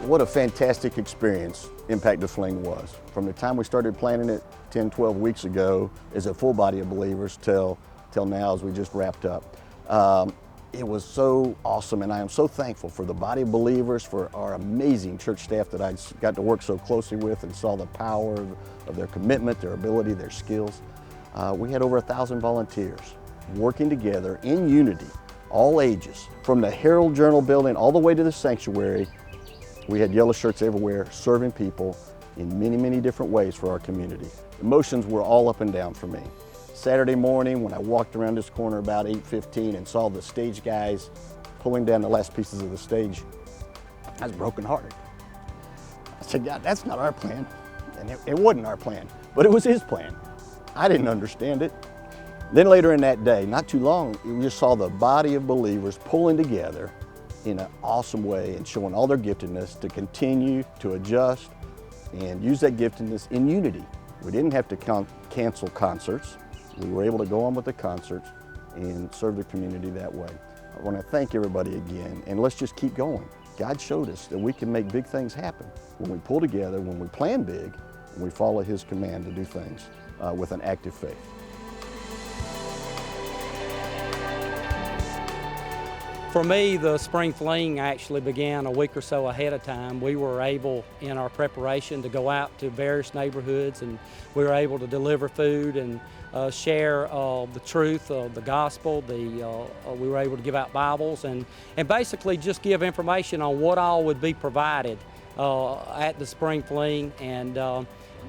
What a fantastic experience MPACTtheFling was. From the time we started planning it 10, 12 weeks ago as a full body of believers till now as we just wrapped up. It was so awesome, and I am so thankful for the body of believers, for our amazing church staff that I got to work so closely with and saw the power of their commitment, their ability, their skills. We had over 1,000 volunteers working together in unity, all ages, from the Herald Journal building all the way to the sanctuary. We had yellow shirts everywhere, serving people in many, many different ways for our community. Emotions were all up and down for me. Saturday morning, when I walked around this corner about 8:15 and saw the stage guys pulling down the last pieces of the stage, I was brokenhearted. I said, God, that's not our plan. And it wasn't our plan, but it was His plan. I didn't understand it. Then later in that day, not too long, we just saw the body of believers pulling together in an awesome way and showing all their giftedness to continue to adjust and use that giftedness in unity. We didn't have to cancel concerts. We were able to go on with the concerts and serve the community that way. I want to thank everybody again, and let's just keep going. God showed us that we can make big things happen when we pull together, when we plan big, and we follow His command to do things with an active faith. For me, the Spring Fling actually began a week or so ahead of time. We were able, in our preparation, to go out to various neighborhoods, and we were able to deliver food and share the truth of the gospel. We were able to give out Bibles and basically just give information on what all would be provided at the Spring Fling. And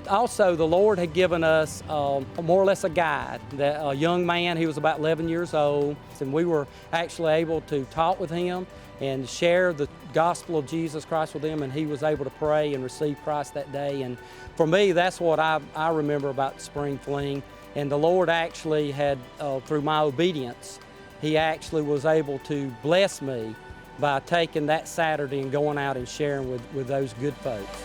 also, the Lord had given us more or less a guide. A young man, he was about 11 years old, and we were actually able to talk with him and share the gospel of Jesus Christ with him, and he was able to pray and receive Christ that day. And for me, that's what I remember about the Spring Fling. And the Lord actually had, through my obedience, He actually was able to bless me by taking that Saturday and going out and sharing with those good folks.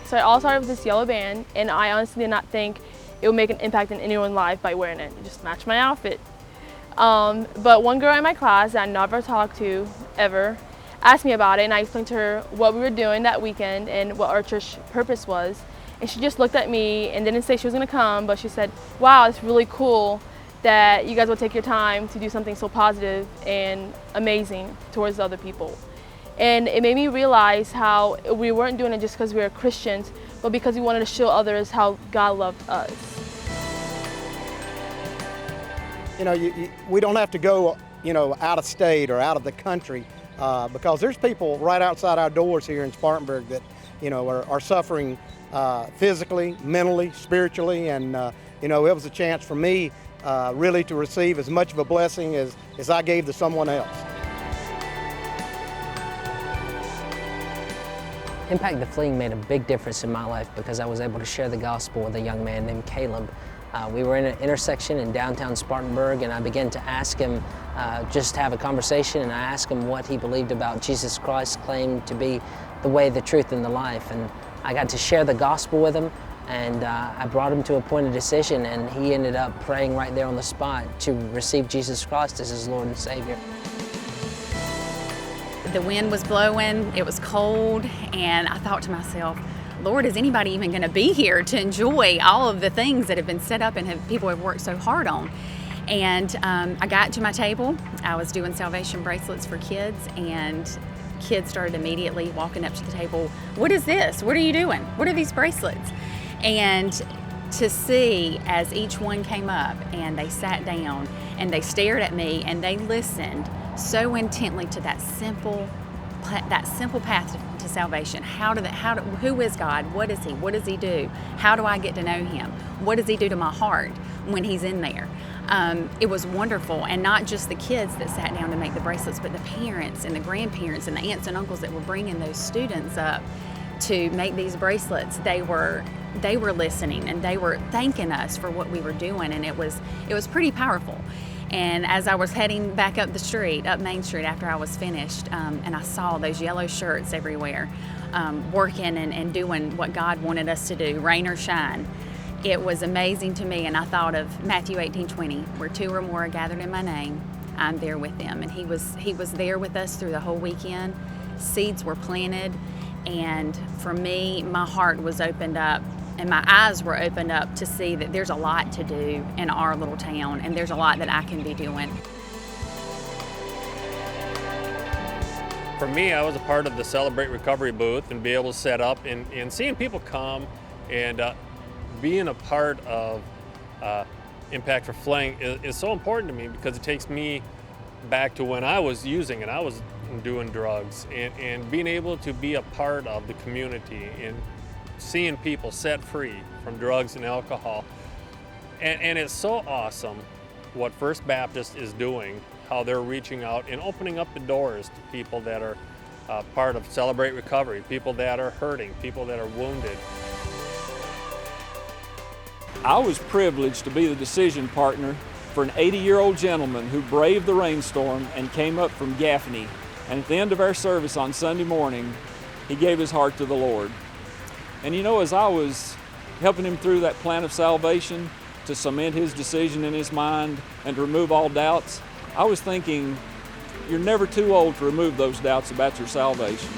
So I all started with this yellow band, and I honestly did not think it would make an impact in anyone's life by wearing it. It just matched my outfit. But one girl in my class that I never talked to ever asked me about it, and I explained to her what we were doing that weekend and what our church purpose was. And she just looked at me and didn't say she was gonna come, but she said, wow, it's really cool that you guys will take your time to do something so positive and amazing towards other people. And it made me realize how we weren't doing it just because we were Christians, but because we wanted to show others how God loved us. You know, we don't have to go, out of state or out of the country because there's people right outside our doors here in Spartanburg that, are suffering physically, mentally, spiritually, and, it was a chance for me really to receive as much of a blessing as I gave to someone else. MPACTtheFling made a big difference in my life because I was able to share the gospel with a young man named Caleb. We were in an intersection in downtown Spartanburg, and I began to ask him, just have a conversation, and I asked him what he believed about Jesus Christ, claimed to be the way, the truth, and the life. And I got to share the gospel with him, and I brought him to a point of decision, and he ended up praying right there on the spot to receive Jesus Christ as his Lord and Savior. The wind was blowing, it was cold, and I thought to myself, Lord, is anybody even going to be here to enjoy all of the things that have been set up and people have worked so hard on? And I got to my table. I was doing salvation bracelets for kids, and kids started immediately walking up to the table. What is this? What are you doing? What are these bracelets? And to see as each one came up and they sat down and they stared at me and they listened so intently to that simple path to salvation. Who is God? What is He? What does He do? How do I get to know Him? What does He do to my heart when He's in there? It was wonderful, and not just the kids that sat down to make the bracelets, but the parents and the grandparents and the aunts and uncles that were bringing those students up to make these bracelets. They were listening, and they were thanking us for what we were doing, and it was pretty powerful. And as I was heading back up Main Street after I was finished, and I saw those yellow shirts everywhere, working and doing what God wanted us to do, rain or shine, it was amazing to me. And I thought of Matthew 18:20, where two or more are gathered in my name, I'm there with them. And he was there with us through the whole weekend. seeds were planted. And for me, my heart was opened up and my eyes were opened up to see that there's a lot to do in our little town, and there's a lot that I can be doing. For me, I was a part of the Celebrate Recovery booth and be able to set up and seeing people come and being a part of MPACTtheFling is so important to me, because it takes me back to when I was using and I was doing drugs, and being able to be a part of the community and seeing people set free from drugs and alcohol. And it's so awesome what First Baptist is doing, how they're reaching out and opening up the doors to people that are part of Celebrate Recovery, people that are hurting, people that are wounded. I was privileged to be the decision partner for an 80-year-old gentleman who braved the rainstorm and came up from Gaffney. And at the end of our service on Sunday morning, he gave his heart to the Lord. And you know, as I was helping him through that plan of salvation to cement his decision in his mind and to remove all doubts, I was thinking, you're never too old to remove those doubts about your salvation.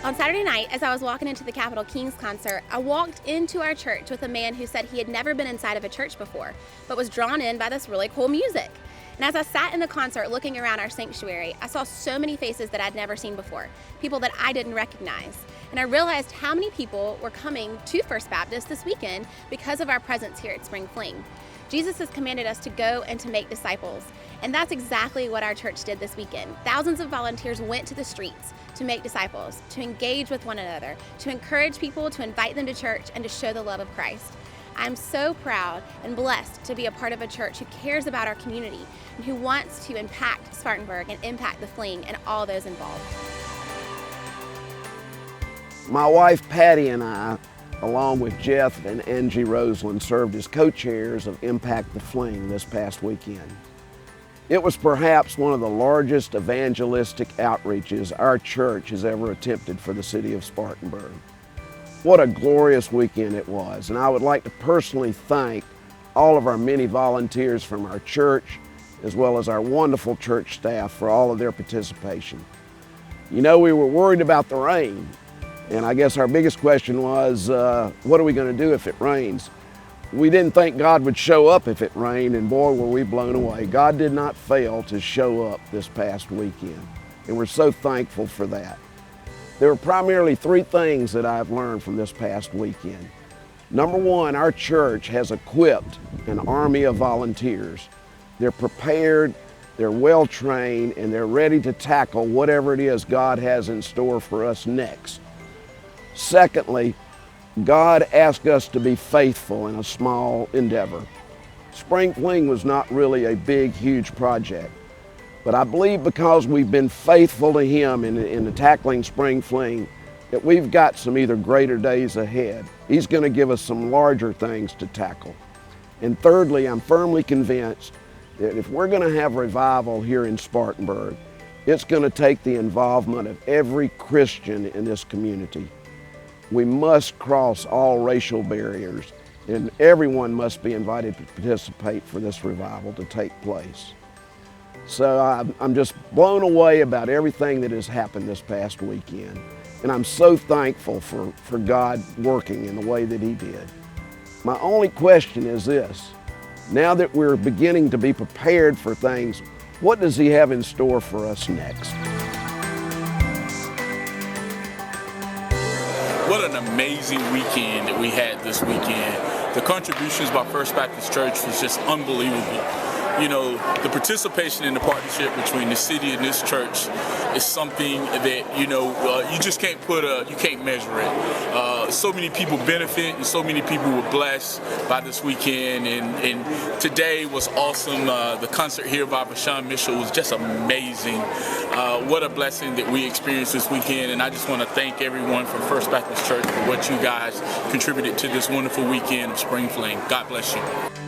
On Saturday night, as I was walking into the Capitol Kings concert, I walked into our church with a man who said he had never been inside of a church before, but was drawn in by this really cool music. And as I sat in the concert looking around our sanctuary, I saw so many faces that I'd never seen before, people that I didn't recognize. And I realized how many people were coming to First Baptist this weekend because of our presence here at Spring Fling. Jesus has commanded us to go and to make disciples. And that's exactly what our church did this weekend. Thousands of volunteers went to the streets to make disciples, to engage with one another, to encourage people, to invite them to church, and to show the love of Christ. I'm so proud and blessed to be a part of a church who cares about our community and who wants to impact Spartanburg and impact the Fling and all those involved. My wife Patty and I, along with Jeff and Angie Roseland, served as co-chairs of MPACTtheFling this past weekend. It was perhaps one of the largest evangelistic outreaches our church has ever attempted for the city of Spartanburg. What a glorious weekend it was, and I would like to personally thank all of our many volunteers from our church, as well as our wonderful church staff for all of their participation. You know, we were worried about the rain, and I guess our biggest question was, what are we going to do if it rains? We didn't think God would show up if it rained, and boy, were we blown away. God did not fail to show up this past weekend, and we're so thankful for that. There are primarily three things that I've learned from this past weekend. Number one, our church has equipped an army of volunteers. They're prepared, they're well trained, and they're ready to tackle whatever it is God has in store for us next. Secondly, God asked us to be faithful in a small endeavor. Spring Fling was not really a big, huge project. But I believe because we've been faithful to Him in tackling Spring Fling, that we've got some either greater days ahead. He's going to give us some larger things to tackle. And thirdly, I'm firmly convinced that if we're going to have revival here in Spartanburg, it's going to take the involvement of every Christian in this community. We must cross all racial barriers, and everyone must be invited to participate for this revival to take place. So I'm just blown away about everything that has happened this past weekend. And I'm so thankful for God working in the way that He did. My only question is this: now that we're beginning to be prepared for things, what does He have in store for us next? What an amazing weekend that we had this weekend. The contributions by First Baptist Church was just unbelievable. You know, the participation in the partnership between the city and this church is something that, you know, you just can't you can't measure it. So many people benefit and so many people were blessed by this weekend, and today was awesome. The concert here by Bashan Mitchell was just amazing. What a blessing that we experienced this weekend, and I just want to thank everyone from First Baptist Church for what you guys contributed to this wonderful weekend of Spring Fling. God bless you.